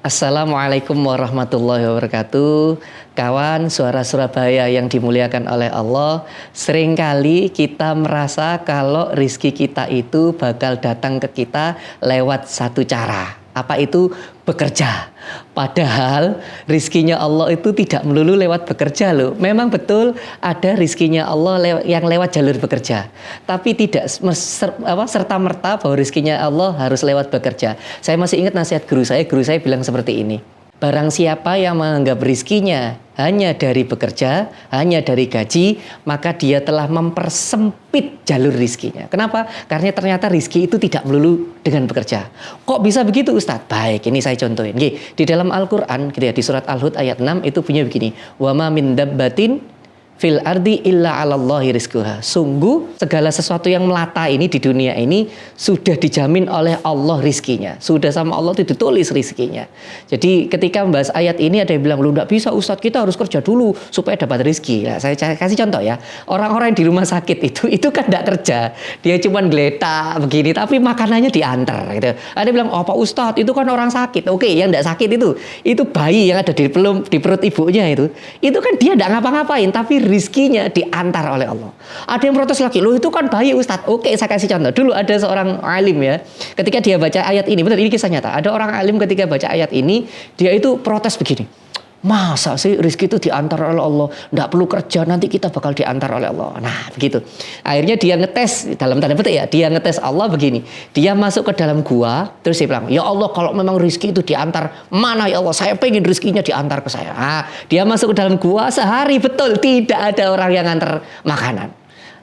Assalamualaikum warahmatullahi wabarakatuh. Kawan suara Surabaya yang dimuliakan oleh Allah, seringkali kita merasa kalau rizki kita itu bakal datang ke kita lewat satu cara. Apa itu? Bekerja. Padahal rizkinya Allah itu tidak melulu lewat bekerja loh. Memang betul ada rizkinya Allah yang lewat jalur bekerja. Tapi tidak serta-merta bahwa rizkinya Allah harus lewat bekerja. Saya masih ingat nasihat guru saya bilang seperti ini. Barang siapa yang menganggap rizkinya hanya dari bekerja, hanya dari gaji, maka dia telah mempersempit jalur rizkinya. Kenapa? Karena ternyata rizki itu tidak melulu dengan bekerja. Kok bisa begitu Ustadz? Baik, ini saya contohin. Di dalam Al-Quran, gitu ya, di surat Al-Hud ayat 6 itu punya begini. Wa ma min dabbatin fil ardi illa 'alallahi rizquha. Sungguh segala sesuatu yang melata ini di dunia ini sudah dijamin oleh Allah rizkinya. Sudah sama Allah itu ditulis rizkinya. Jadi ketika membahas ayat ini ada yang bilang, lu enggak bisa Ustadz, kita harus kerja dulu supaya dapat rizki. Nah, saya kasih contoh ya. Orang-orang yang di rumah sakit itu kan enggak kerja. Dia cuma geletak begini tapi makanannya diantar gitu. Ada yang bilang, "Oh, Pak Ustadz, itu kan orang sakit." Oke, yang enggak sakit itu bayi yang ada di perut ibunya itu kan dia enggak ngapa-ngapain tapi rizkinya diantar oleh Allah. Ada yang protes lagi, loh itu kan bayi Ustadz. Oke, saya kasih contoh. Dulu ada seorang alim ya, ketika dia baca ayat ini, benar ini kisah nyata. Ada orang alim ketika baca ayat ini, dia itu protes begini. Masa sih rizki itu diantar oleh Allah? Nggak perlu kerja, nanti kita bakal diantar oleh Allah. Nah begitu. Akhirnya dia ngetes, dalam tanda petik ya, dia ngetes Allah begini. Dia masuk ke dalam gua, terus dia bilang, ya Allah kalau memang rizki itu diantar, mana ya Allah? Saya pengen rizkinya diantar ke saya. Nah, dia masuk ke dalam gua sehari, betul tidak ada orang yang ngantar makanan.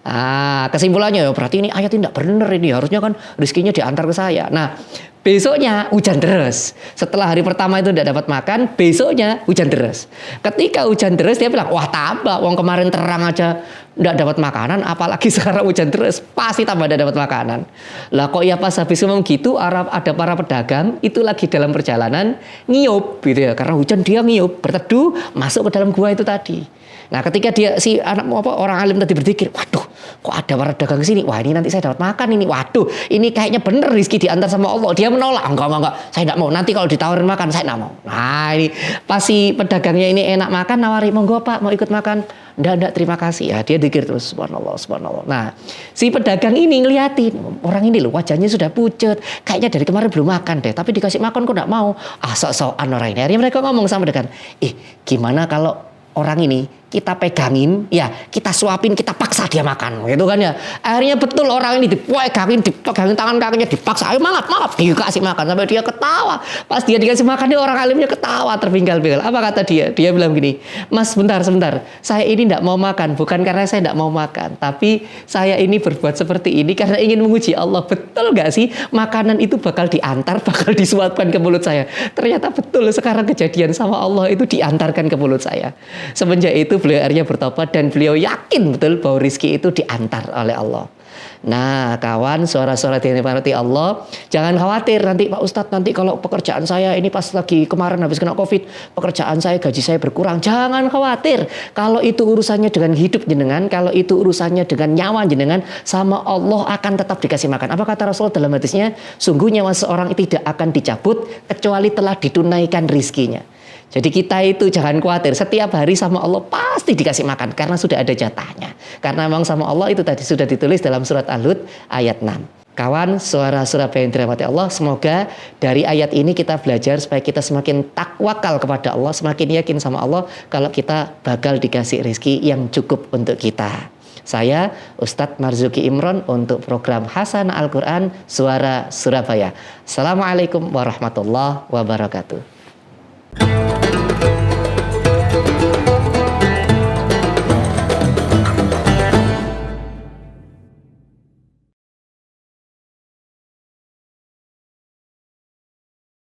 Ah, kesimpulannya ya berarti ini ayat ini tidak benar ini, harusnya kan rizkinya diantar ke saya. Nah, besoknya hujan deras. Setelah hari pertama itu tidak dapat makan, besoknya hujan deras. Ketika hujan deras dia bilang, wah tambah, wong kemarin terang aja tidak dapat makanan, apalagi sekarang hujan deras pasti tambah tidak dapat makanan. Lah kok ya pas habis ngomong gitu, ada para pedagang itu lagi dalam perjalanan ngiyup gitu ya, karena hujan dia ngiyup, berteduh masuk ke dalam gua itu tadi. Nah ketika orang alim tadi berpikir, waduh kok ada para dagang sini, wah ini nanti saya dapat makan ini, waduh ini kayaknya bener rizki diantar sama Allah. Dia menolak, enggak, saya tidak mau, nanti kalau ditawarin makan saya tidak mau. Nah ini pas si pedagangnya ini enak makan, nawari, monggo Pak mau ikut makan. Enggak, terima kasih ya. Dia dikir terus, subhanallah. Nah si pedagang ini ngeliatin, orang ini loh wajahnya sudah pucat, kayaknya dari kemarin belum makan deh, tapi dikasih makan kok tidak mau. Sok-sokan orang ini. Akhirnya mereka ngomong sama pedagang, gimana kalau orang ini kita pegangin, ya kita suapin, kita paksa dia makan, gitu kan ya. Akhirnya betul orang ini dipegangin tangan kakinya, dipaksa, ayo maaf, dikasih makan sampai dia ketawa. Pas dia dikasih makan, dia orang alimnya ketawa terpinggal-pinggal. Apa kata dia? Dia bilang gini, Mas sebentar, saya ini tidak mau makan, bukan karena saya tidak mau makan, tapi saya ini berbuat seperti ini karena ingin menguji Allah. Betul gak sih makanan itu bakal diantar, bakal disuapkan ke mulut saya? Ternyata betul sekarang kejadian sama Allah itu diantarkan ke mulut saya. Semenjak itu beliau akhirnya bertobat dan beliau yakin betul bahwa rizki itu diantar oleh Allah. Nah kawan suara-suara yang dirahmati Allah, jangan khawatir nanti Pak Ustadz, nanti kalau pekerjaan saya ini pas lagi kemarin habis kena COVID, pekerjaan saya, gaji saya berkurang. Jangan khawatir, kalau itu urusannya dengan hidup jenengan, kalau itu urusannya dengan nyawa jenengan, sama Allah akan tetap dikasih makan. Apa kata Rasul dalam hadisnya? Sungguh nyawa seorang tidak akan dicabut kecuali telah ditunaikan rizkinya. Jadi kita itu jangan khawatir, setiap hari sama Allah pasti dikasih makan karena sudah ada jatahnya. Karena memang sama Allah itu tadi sudah ditulis dalam surat Al-Hud ayat 6. Kawan suara Surabaya yang dirahmati Allah, semoga dari ayat ini kita belajar supaya kita semakin takwakal kepada Allah, semakin yakin sama Allah kalau kita bakal dikasih rezeki yang cukup untuk kita. Saya Ustadz Marzuki Imron untuk program Hasanah Al-Quran Suara Surabaya. Assalamualaikum warahmatullahi wabarakatuh.